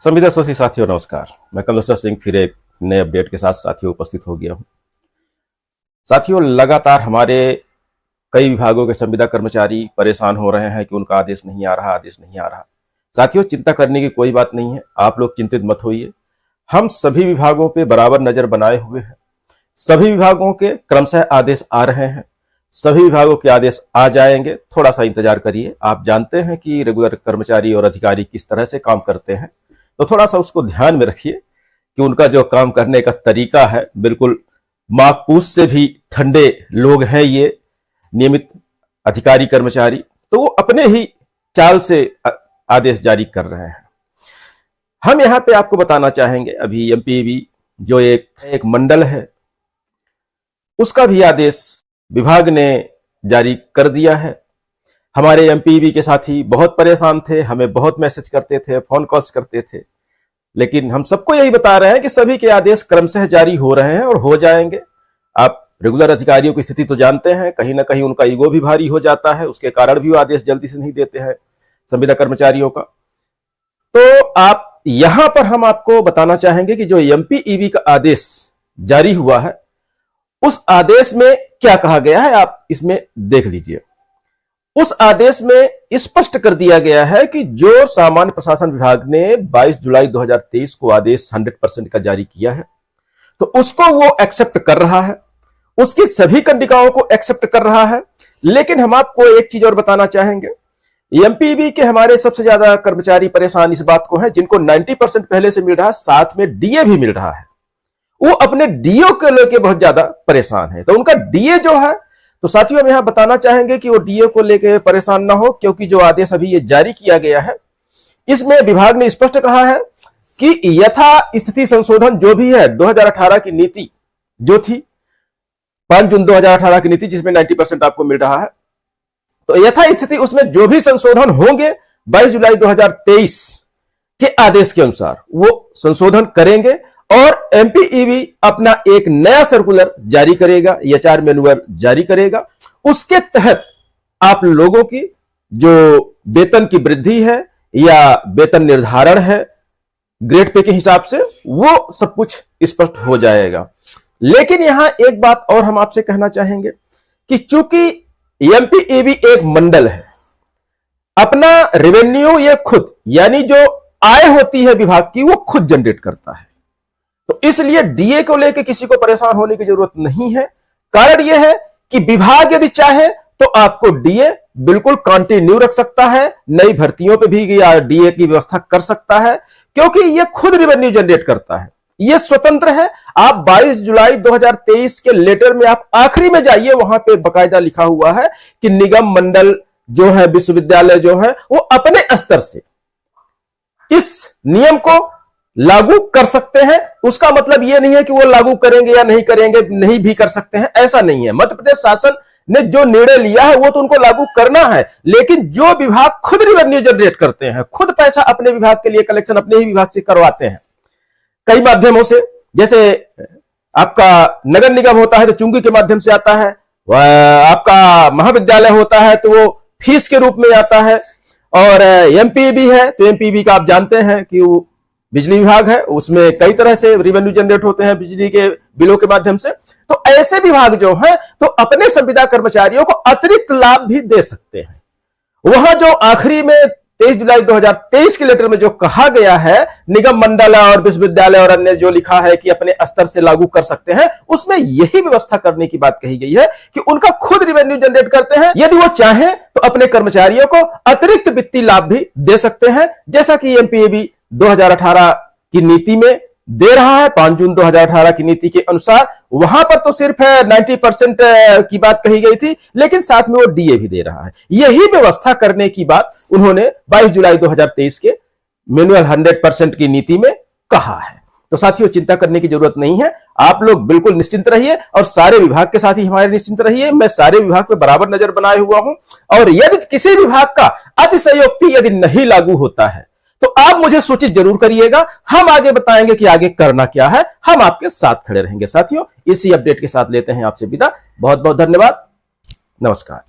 संविदा सोशी साथियों नमस्कार। मैं कमलेश्वर सिंह फिर एक नए अपडेट के साथ साथियों उपस्थित हो गया हूं। साथियों, लगातार हमारे कई विभागों के संविदा कर्मचारी परेशान हो रहे हैं कि उनका आदेश नहीं आ रहा। साथियों, चिंता करने की कोई बात नहीं है, आप लोग चिंतित मत होइए। हम सभी विभागों पे बराबर नजर बनाए हुए हैं। सभी विभागों के क्रमशः आदेश आ रहे हैं, सभी विभागों के आदेश आ जाएंगे। थोड़ा सा इंतजार करिए। आप जानते हैं कि रेगुलर कर्मचारी और अधिकारी किस तरह से काम करते हैं, तो थोड़ा सा उसको ध्यान में रखिए कि उनका जो काम करने का तरीका है, बिल्कुल माकपूस से भी ठंडे लोग हैं ये नियमित अधिकारी कर्मचारी, तो वो अपने ही चाल से आदेश जारी कर रहे हैं। हम यहां पे आपको बताना चाहेंगे, अभी एमपीवी जो एक मंडल है, उसका भी आदेश विभाग ने जारी कर दिया है। हमारे एमपीवी के साथी बहुत परेशान थे, हमें बहुत मैसेज करते थे, फोन कॉल्स करते थे, लेकिन हम सबको यही बता रहे हैं कि सभी के आदेश क्रमशः जारी हो रहे हैं और हो जाएंगे। आप रेगुलर अधिकारियों की स्थिति तो जानते हैं, कहीं ना कहीं उनका ईगो भी भारी हो जाता है, उसके कारण भी वो आदेश जल्दी से नहीं देते हैं संविदा कर्मचारियों का। तो आप यहां पर हम आपको बताना चाहेंगे कि जो एमपीईबी का आदेश जारी हुआ है, उस आदेश में क्या कहा गया है, आप इसमें देख लीजिए। उस आदेश में स्पष्ट कर दिया गया है कि जो सामान्य प्रशासन विभाग ने 22 जुलाई 2023 को आदेश 100% का जारी किया है, तो उसको वो एक्सेप्ट कर रहा है, उसकी सभी कंडिकाओं को एक्सेप्ट कर रहा है। लेकिन हम आपको एक चीज और बताना चाहेंगे, एमपीबी के हमारे सबसे ज्यादा कर्मचारी परेशान इस बात को है, जिनको 90% पहले से मिल रहा है, साथ में डीए भी मिल रहा है, वो अपने डीओ को लेकर बहुत ज्यादा परेशान है। तो उनका डीए जो है, तो साथियों हम यहां बताना चाहेंगे कि वो डीए को लेकर परेशान ना हो, क्योंकि जो आदेश अभी ये जारी किया गया है, इसमें विभाग ने स्पष्ट कहा है कि यथा स्थिति संशोधन जो भी है 2018 की नीति जो थी, 5 जून 2018 की नीति, जिसमें 90% आपको मिल रहा है, तो यथा स्थिति उसमें जो भी संशोधन होंगे 22 जुलाई 2023 के आदेश के अनुसार वो संशोधन करेंगे और एमपीईबी अपना एक नया सर्कुलर जारी करेगा, एचआर मैनुअल जारी करेगा। उसके तहत आप लोगों की जो वेतन की वृद्धि है या वेतन निर्धारण है ग्रेड पे के हिसाब से, वो सब कुछ स्पष्ट हो जाएगा। लेकिन यहां एक बात और हम आपसे कहना चाहेंगे कि चूंकि एमपीईबी एक मंडल है, अपना रेवेन्यू ये खुद, यानी जो आय होती है विभाग की, वो खुद जनरेट करता है, तो इसलिए डीए को लेकर किसी को परेशान होने की जरूरत नहीं है। कारण यह है कि विभाग यदि चाहे तो आपको डीए बिल्कुल कंटिन्यू रख सकता है, नई भर्तियों पे भी डीए की व्यवस्था कर सकता है, क्योंकि यह खुद रेवेन्यू जनरेट करता है, यह स्वतंत्र है। आप 22 जुलाई 2023 के लेटर में आप आखिरी में जाइए, वहां पे बकायदा लिखा हुआ है कि निगम मंडल जो है, विश्वविद्यालय जो है, वो अपने स्तर से इस नियम को लागू कर सकते हैं। उसका मतलब यह नहीं है कि वो लागू करेंगे या नहीं करेंगे, नहीं भी कर सकते हैं, ऐसा नहीं है। मध्य प्रदेश शासन ने जो निर्णय लिया है वो तो उनको लागू करना है, लेकिन जो विभाग खुद रेवेन्यू जनरेट करते हैं, खुद पैसा अपने विभाग के लिए कलेक्शन अपने ही विभाग से करवाते हैं कई माध्यमों से, जैसे आपका नगर निगम होता है तो चुंगी के माध्यम से आता है, आपका महाविद्यालय होता है तो वो फीस के रूप में आता है, और एमपीबी है तो एमपीबी का आप जानते हैं कि वो बिजली विभाग है, उसमें कई तरह से रेवेन्यू जनरेट होते हैं बिजली के बिलों के माध्यम से। तो ऐसे विभाग जो हैं तो अपने संविदा कर्मचारियों को अतिरिक्त लाभ भी दे सकते हैं। वहां जो आखिरी में 23 जुलाई 2023 के लेटर में जो कहा गया है, निगम मंडल और विश्वविद्यालय और अन्य जो लिखा है कि अपने स्तर से लागू कर सकते हैं, उसमें यही व्यवस्था करने की बात कही गई है कि उनका खुद रेवेन्यू जनरेट करते हैं, यदि वो चाहें तो अपने कर्मचारियों को अतिरिक्त वित्तीय लाभ भी दे सकते हैं, जैसा कि एमपीईबी 2018 की नीति में दे रहा है। 5 जून 2018 की नीति के अनुसार वहां पर तो सिर्फ 90% की बात कही गई थी, लेकिन साथ में वो डीए भी दे रहा है। यही व्यवस्था करने की बात उन्होंने 22 जुलाई 2023 के मैनुअल 100% की नीति में कहा है। तो साथियों, चिंता करने की जरूरत नहीं है, आप लोग बिल्कुल निश्चिंत रहिए और सारे विभाग के साथ ही हमारे निश्चिंत रहिए। मैं सारे विभाग पे बराबर नजर बनाए हुआ हूं, और यदि किसी विभाग का अतिशयोक्ति यदि नहीं लागू होता है तो आप मुझे सूचित जरूर करिएगा, हम आगे बताएंगे कि आगे करना क्या है, हम आपके साथ खड़े रहेंगे। साथियों, इसी अपडेट के साथ लेते हैं आपसे विदा। बहुत बहुत धन्यवाद, नमस्कार।